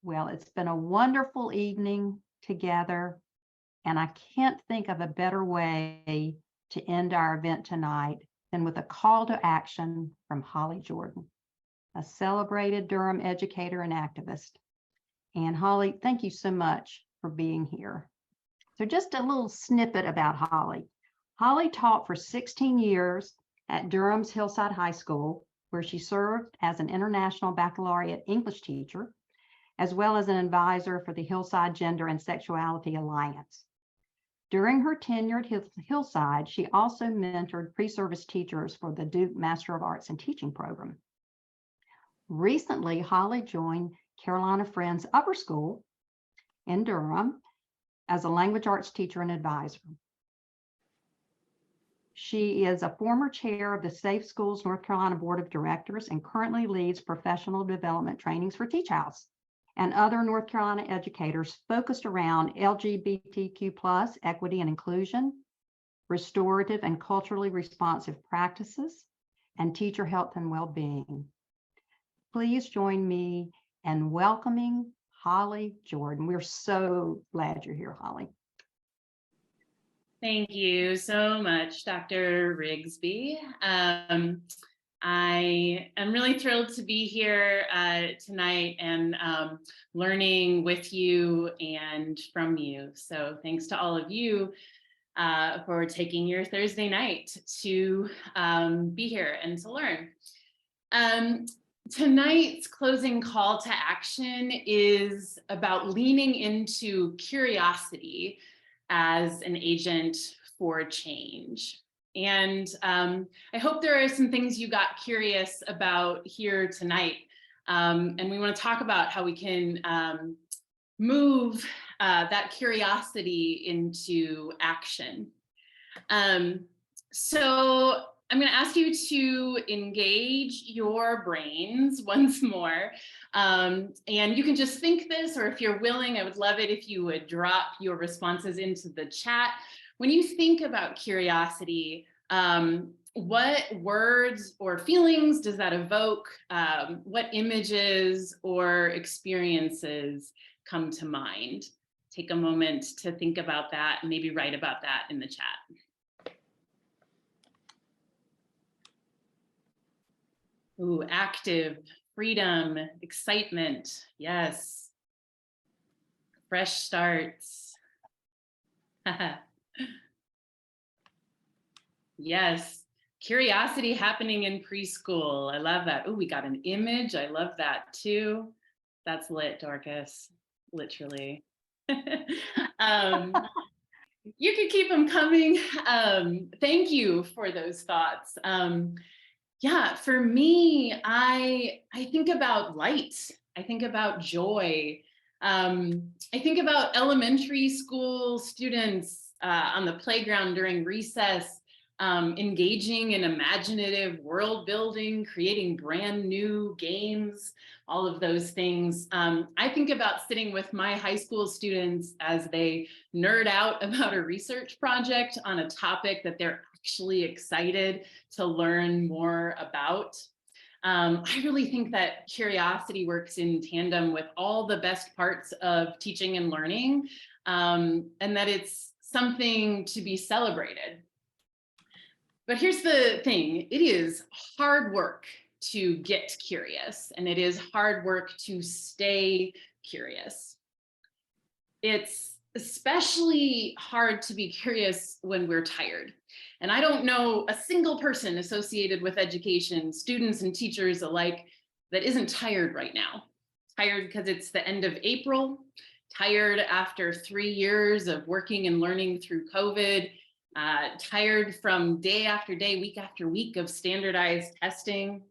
Well, it's been a wonderful evening together, and I can't think of a better way to end our event tonight than with a call to action from Holly Jordan, a celebrated Durham educator and activist. And Holly, thank you so much for being here. So just a little snippet about Holly. Holly taught for 16 years at Durham's Hillside High School, where she served as an International Baccalaureate English teacher, as well as an advisor for the Hillside Gender and Sexuality Alliance. During her tenure at Hillside, she also mentored pre-service teachers for the Duke Master of Arts in Teaching program. Recently, Holly joined Carolina Friends Upper School in Durham as a language arts teacher and advisor. She is a former chair of the Safe Schools North Carolina Board of Directors and currently leads professional development trainings for TeachHouse and other North Carolina educators focused around LGBTQ+ equity and inclusion, restorative and culturally responsive practices, and teacher health and well-being. Please join me in welcoming Holly Jordan. We're so glad you're here, Holly. Thank you so much, Dr. Rigsby. I am really thrilled to be here tonight and learning with you and from you. So thanks to all of you for taking your Thursday night to be here and to learn. Tonight's closing call to action is about leaning into curiosity as an agent for change. And I hope there are some things you got curious about here tonight. And we want to talk about how we can move that curiosity into action. So I'm going to ask you to engage your brains once more. And you can just think this, or if you're willing, I would love it if you would drop your responses into the chat. When you think about curiosity, what words or feelings does that evoke? What images or experiences come to mind? Take a moment to think about that and maybe write about that in the chat. Ooh, active, freedom, excitement, yes. Fresh starts. Yes, curiosity happening in preschool. I love that. Oh, we got an image. I love that too. That's lit, Dorcas, literally. You can keep them coming. Thank you for those thoughts. Yeah, for me, I think about light. I think about joy. I think about elementary school students on the playground during recess, engaging in imaginative world building, creating brand new games, all of those things. I think about sitting with my high school students as they nerd out about a research project on a topic that they're actually excited to learn more about. I really think that curiosity works in tandem with all the best parts of teaching and learning, and that it's something to be celebrated. But here's the thing, it is hard work to get curious, and it is hard work to stay curious. It's especially hard to be curious when we're tired. And I don't know a single person associated with education, students and teachers alike, that isn't tired right now. Tired because it's the end of April, tired after 3 years of working and learning through COVID, tired from day after day, week after week of standardized testing.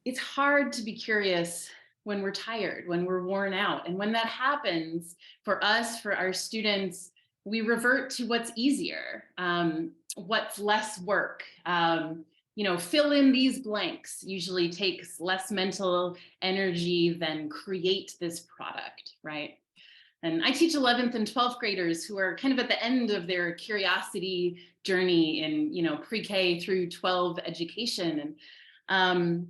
It's hard to be curious when we're tired, when we're worn out. And when that happens for us, for our students, we revert to what's easier, what's less work. Fill in these blanks usually takes less mental energy than create this product, right? And I teach 11th and 12th graders who are kind of at the end of their curiosity journey in, pre-K through 12 education. And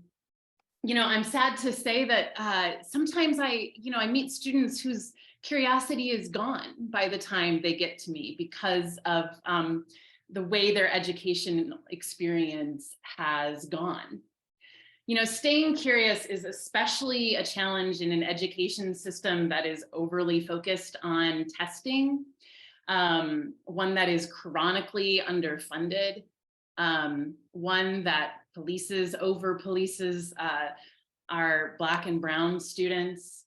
I'm sad to say that sometimes I meet students whose curiosity is gone by the time they get to me because of the way their education experience has gone. Staying curious is especially a challenge in an education system that is overly focused on testing, one that is chronically underfunded, one that over polices our Black and brown students.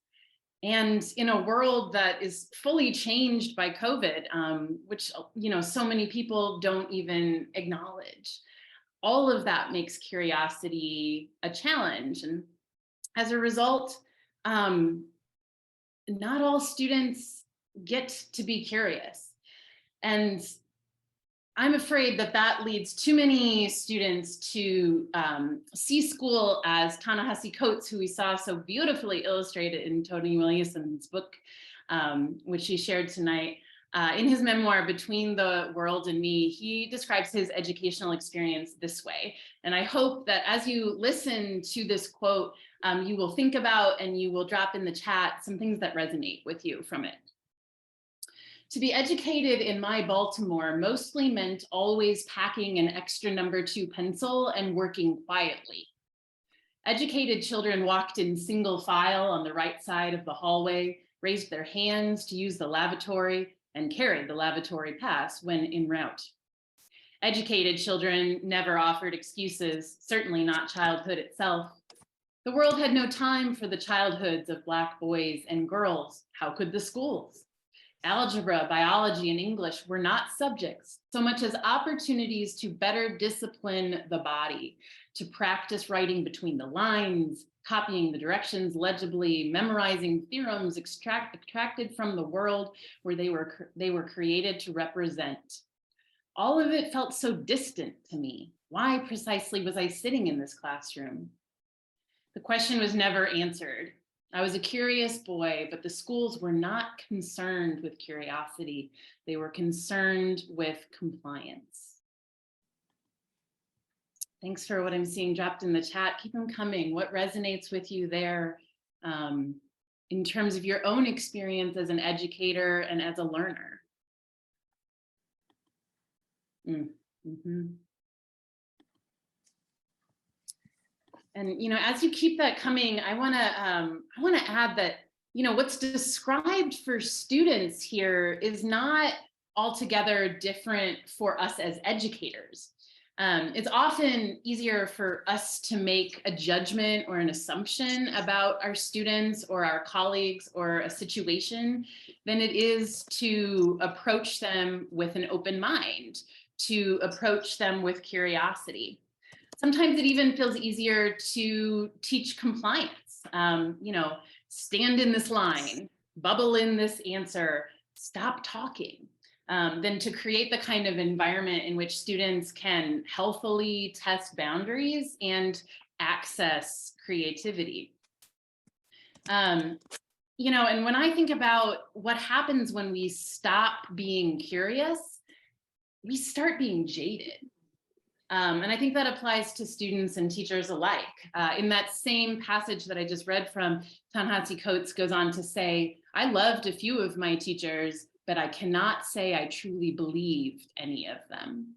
And in a world that is fully changed by COVID, which, so many people don't even acknowledge. All of that makes curiosity a challenge. And as a result, not all students get to be curious. And I'm afraid that that leads too many students to see school as Ta-Nehisi Coates, who we saw so beautifully illustrated in Tony Williamson's book, which he shared tonight. In his memoir, Between the World and Me, he describes his educational experience this way. And I hope that as you listen to this quote, you will think about and you will drop in the chat some things that resonate with you from it. To be educated in my Baltimore mostly meant always packing an extra #2 pencil and working quietly. Educated children walked in single file on the right side of the hallway, raised their hands to use the lavatory, and carried the lavatory pass when en route. Educated children never offered excuses, certainly not childhood itself. The world had no time for the childhoods of Black boys and girls. How could the schools? Algebra, biology, and English were not subjects so much as opportunities to better discipline the body, to practice writing between the lines, copying the directions legibly, memorizing theorems extracted from the world where they were created to represent. All of it felt so distant to me. Why precisely was I sitting in this classroom? The question was never answered. I was a curious boy, but the schools were not concerned with curiosity. They were concerned with compliance. Thanks for what I'm seeing dropped in the chat. Keep them coming. What resonates with you there in terms of your own experience as an educator and as a learner? Mm-hmm. And as you keep that coming, I want to add that what's described for students here is not altogether different for us as educators. It's often easier for us to make a judgment or an assumption about our students or our colleagues or a situation than it is to approach them with an open mind, to approach them with curiosity. Sometimes it even feels easier to teach compliance. Stand in this line, bubble in this answer, stop talking, than to create the kind of environment in which students can healthily test boundaries and access creativity. And when I think about what happens when we stop being curious, we start being jaded. And I think that applies to students and teachers alike. In that same passage that I just read from, Ta-Nehisi Coates goes on to say, I loved a few of my teachers, but I cannot say I truly believed any of them.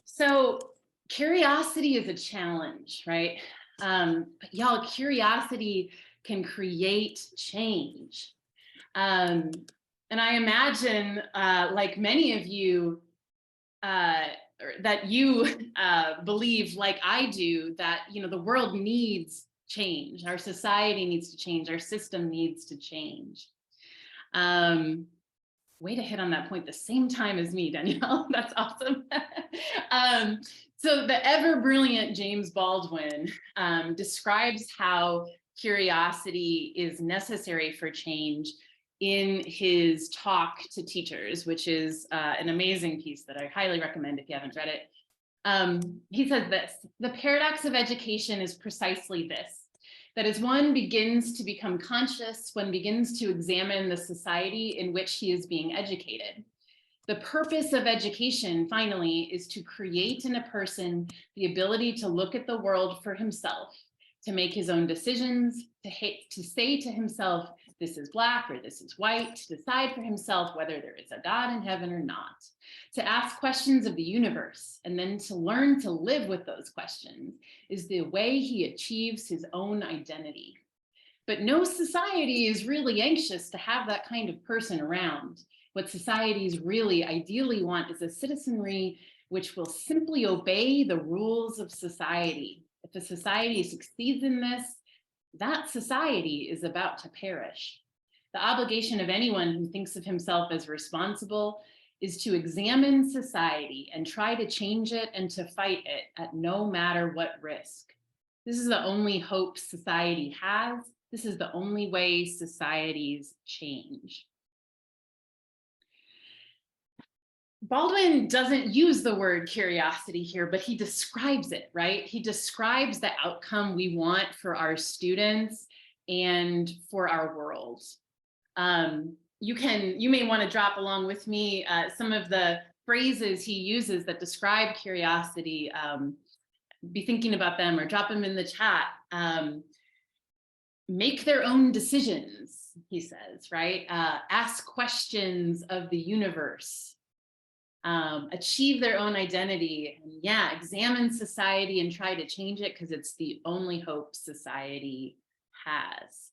So curiosity is a challenge, right? But y'all, curiosity can create change. And I imagine, like many of you, that you believe, like I do, that the world needs change, our society needs to change, our system needs to change. Way to hit on that point the same time as me, Danielle. That's awesome. So the ever brilliant James Baldwin describes how curiosity is necessary for change in his talk to teachers, which is an amazing piece that I highly recommend if you haven't read it. He says this: the paradox of education is precisely this, that as one begins to become conscious, one begins to examine the society in which he is being educated. The purpose of education, finally, is to create in a person the ability to look at the world for himself, to make his own decisions, to say to himself, this is Black or this is white, to decide for himself whether there is a God in heaven or not, to ask questions of the universe, and then to learn to live with those questions is the way he achieves his own identity. But no society is really anxious to have that kind of person around. What societies really ideally want is a citizenry which will simply obey the rules of society. If a society succeeds in this, that society is about to perish. The obligation of anyone who thinks of himself as responsible is to examine society and try to change it and to fight it at no matter what risk. This is the only hope society has. This is the only way societies change. Baldwin doesn't use the word curiosity here, but he describes it, right? He describes the outcome we want for our students and for our world. You may want to drop along with me some of the phrases he uses that describe curiosity. Be thinking about them or drop them in the chat. Make their own decisions, he says, right? Ask questions of the universe. Achieve their own identity, and yeah, examine society and try to change it because it's the only hope society has.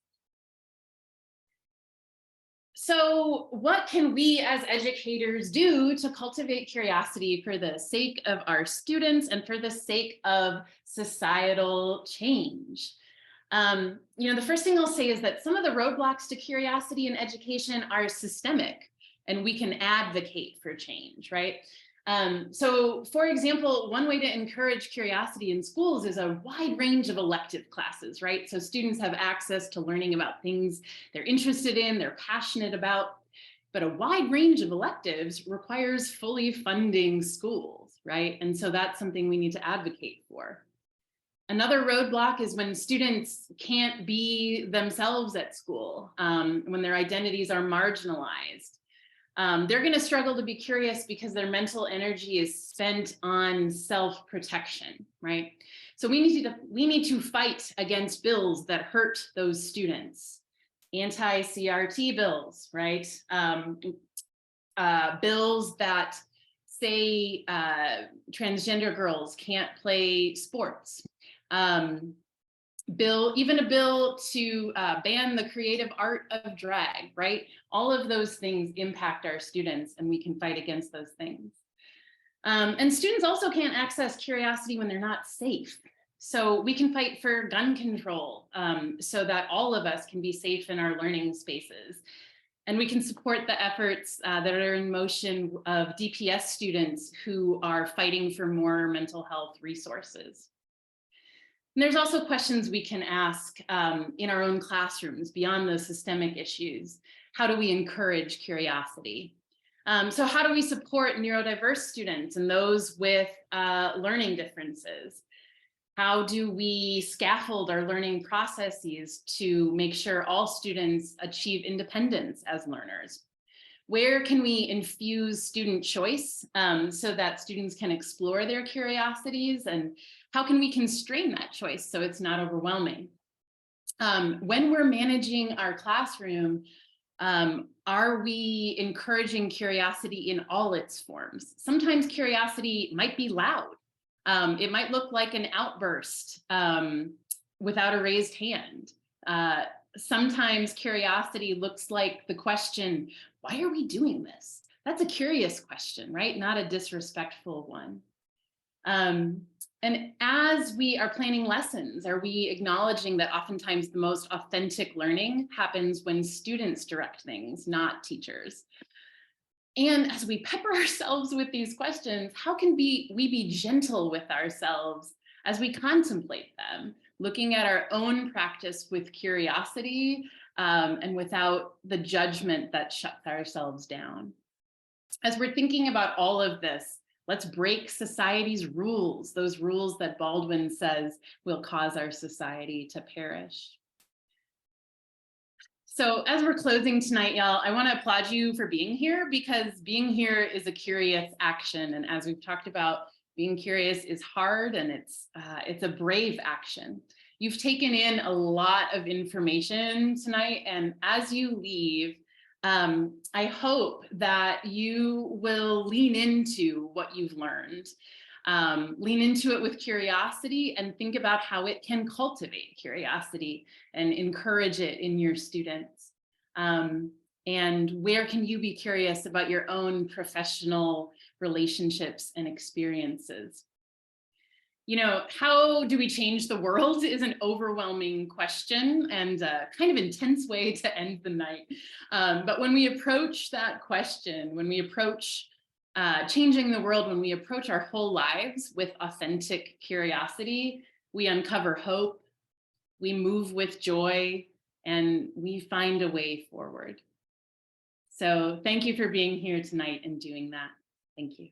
So what can we as educators do to cultivate curiosity for the sake of our students and for the sake of societal change? The first thing I'll say is that some of the roadblocks to curiosity in education are systemic, and we can advocate for change, right? So for example, one way to encourage curiosity in schools is a wide range of elective classes, right? So students have access to learning about things they're interested in, they're passionate about, but a wide range of electives requires fully funding schools, right? And so that's something we need to advocate for. Another roadblock is when students can't be themselves at school, when their identities are marginalized. They're going to struggle to be curious because their mental energy is spent on self-protection, right? So we need to fight against bills that hurt those students. Anti-CRT bills, right? Bills that say transgender girls can't play sports. Even a bill to ban the creative art of drag, right? All of those things impact our students, and we can fight against those things. And students also can't access curiosity when they're not safe. So we can fight for gun control so that all of us can be safe in our learning spaces. And we can support the efforts that are in motion of DPS students who are fighting for more mental health resources. And there's also questions we can ask in our own classrooms beyond those systemic issues. How do we encourage curiosity? So how do we support neurodiverse students and those with learning differences? How do we scaffold our learning processes to make sure all students achieve independence as learners? Where can we infuse student choice so that students can explore their curiosities, and how can we constrain that choice so it's not overwhelming? When we're managing our classroom, are we encouraging curiosity in all its forms? Sometimes curiosity might be loud. It might look like an outburst without a raised hand. Sometimes curiosity looks like the question, why are we doing this? That's a curious question, right? Not a disrespectful one. And as we are planning lessons, are we acknowledging that oftentimes the most authentic learning happens when students direct things, not teachers? And as we pepper ourselves with these questions, how can we be gentle with ourselves as we contemplate them, looking at our own practice with curiosity and without the judgment that shuts ourselves down? As we're thinking about all of this, let's break society's rules, those rules that Baldwin says will cause our society to perish. So as we're closing tonight, y'all, I want to applaud you for being here, because being here is a curious action. And as we've talked about, being curious is hard, and it's a brave action. You've taken in a lot of information tonight, and as you leave, I hope that you will lean into what you've learned. Lean into it with curiosity and think about how it can cultivate curiosity and encourage it in your students. And where can you be curious about your own professional relationships and experiences? You know, how do we change the world is an overwhelming question and a kind of intense way to end the night. But when we approach that question, when we approach changing the world, when we approach our whole lives with authentic curiosity, we uncover hope, we move with joy, and we find a way forward. So thank you for being here tonight and doing that. Thank you.